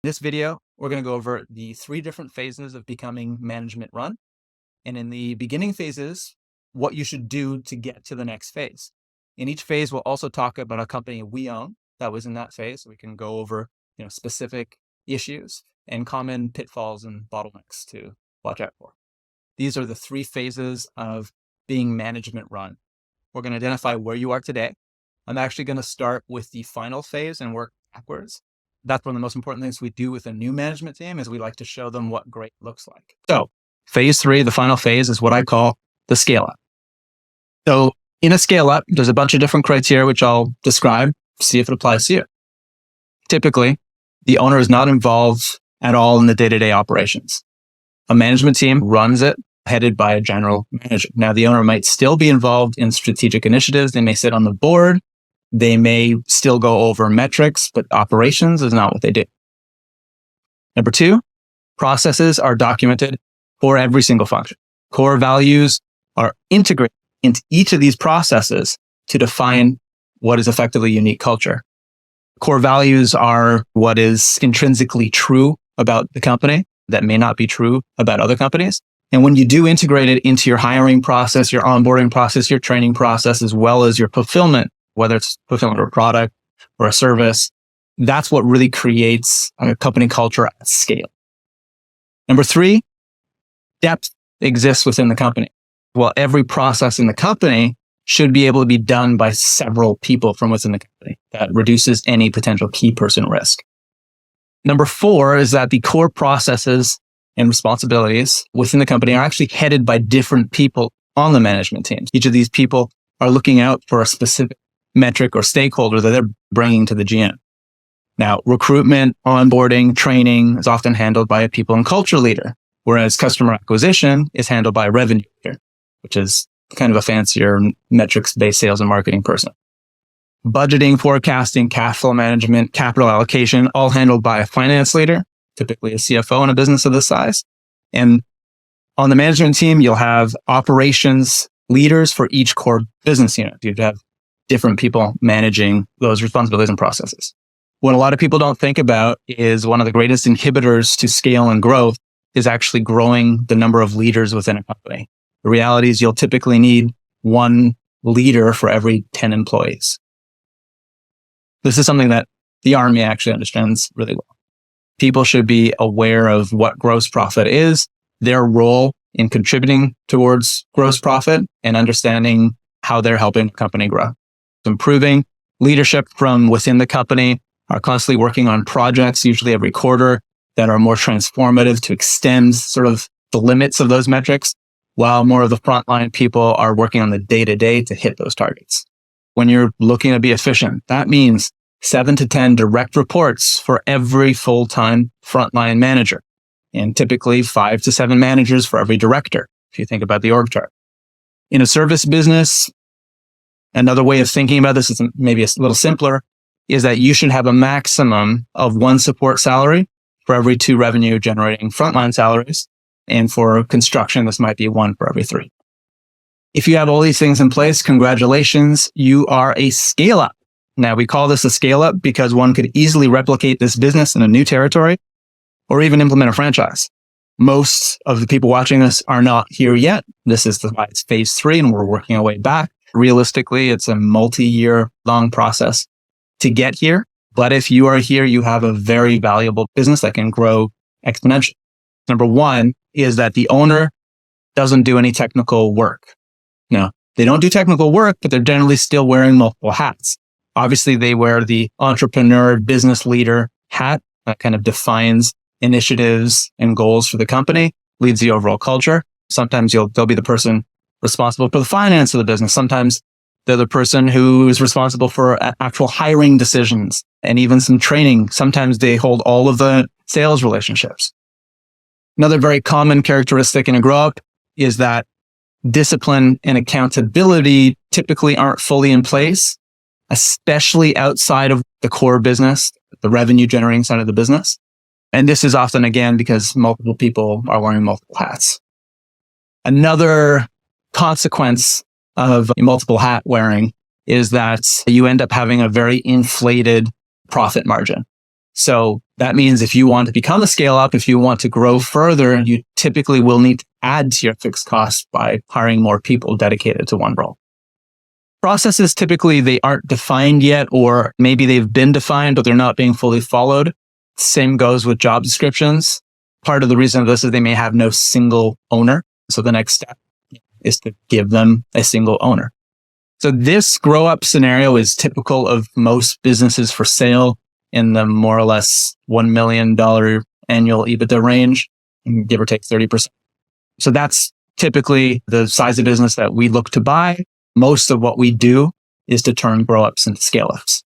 This video, we're going to go over the 3 different phases of becoming management run. And in the beginning phases, what you should do to get to the next phase. In each phase, we'll also talk about a company we own that was in that phase. So we can go over, specific issues and common pitfalls and bottlenecks to watch out for. These are the 3 phases of being management run. We're going to identify where you are today. I'm actually going to start with the final phase and work backwards. That's one of the most important things we do with a new management team is we like to show them what great looks like. So phase 3, the final phase, is what I call the scale up. So in a scale up, there's a bunch of different criteria, which I'll describe, see if it applies to you. Typically, the owner is not involved at all in the day-to-day operations. A management team runs it, headed by a general manager. Now, the owner might still be involved in strategic initiatives. They may sit on the board. They may still go over metrics, but operations is not what they do. Number 2, processes are documented for every single function. Core values are integrated into each of these processes to define what is effectively unique culture. Core values are what is intrinsically true about the company that may not be true about other companies. And when you do integrate it into your hiring process, your onboarding process, your training process, as well as your fulfillment, whether it's fulfillment of a product or a service, that's what really creates a company culture at scale. Number 3, depth exists within the company. Well, every process in the company should be able to be done by several people from within the company. That reduces any potential key person risk. Number 4 is that the core processes and responsibilities within the company are actually headed by different people on the management teams. Each of these people are looking out for a specific metric or stakeholder that they're bringing to the GM. Now, recruitment, onboarding, training is often handled by a people and culture leader, whereas customer acquisition is handled by a revenue leader, which is kind of a fancier metrics-based sales and marketing person. Budgeting, forecasting, cash flow management, capital allocation, all handled by a finance leader, typically a CFO in a business of this size. And on the management team, you'll have operations leaders for each core business unit. You'd have different people managing those responsibilities and processes. What a lot of people don't think about is one of the greatest inhibitors to scale and growth is actually growing the number of leaders within a company. The reality is you'll typically need 1 leader for every 10 employees. This is something that the Army actually understands really well. People should be aware of what gross profit is, their role in contributing towards gross profit, and understanding how they're helping the company grow. Improving leadership from within the company are constantly working on projects, usually every quarter, that are more transformative to extend sort of the limits of those metrics, while more of the frontline people are working on the day-to-day to hit those targets. When you're looking to be efficient, that means 7 to 10 direct reports for every full-time frontline manager, and typically 5 to 7 managers for every director, if you think about the org chart. In a service business, another way of thinking about this is maybe a little simpler, is that you should have a maximum of 1 support salary for every 2 revenue generating frontline salaries. And for construction, this might be 1 for every 3. If you have all these things in place, congratulations, you are a scale up. Now, we call this a scale up because one could easily replicate this business in a new territory or even implement a franchise. Most of the people watching this are not here yet. This is why it's phase 3 and we're working our way back. Realistically, it's a multi-year long process to get here. But if you are here, you have a very valuable business that can grow exponentially. Number 1 is that the owner doesn't do any technical work. No, they don't do technical work, but they're generally still wearing multiple hats. Obviously, they wear the entrepreneur, business leader hat that kind of defines initiatives and goals for the company, leads the overall culture. Sometimes they'll be the person responsible for the finance of the business. Sometimes they're the person who is responsible for actual hiring decisions and even some training. Sometimes they hold all of the sales relationships. Another very common characteristic in a grow up is that discipline and accountability typically aren't fully in place, especially outside of the core business, the revenue generating side of the business. And this is often, again, because multiple people are wearing multiple hats. Another consequence of multiple hat wearing is that you end up having a very inflated profit margin. So That means if you want to become a scale up, if you want to grow further, you typically will need to add to your fixed costs by hiring more people dedicated to one role. Processes typically, they aren't defined yet, or maybe they've been defined, but they're not being fully followed. Same goes with job descriptions. Part of the reason of this is they may have no single owner. So the next step is to give them a single owner. So this grow up scenario is typical of most businesses for sale in the more or less $1 million annual EBITDA range, give or take 30%. So that's typically the size of business that we look to buy. Most of what we do is to turn grow ups into scale ups.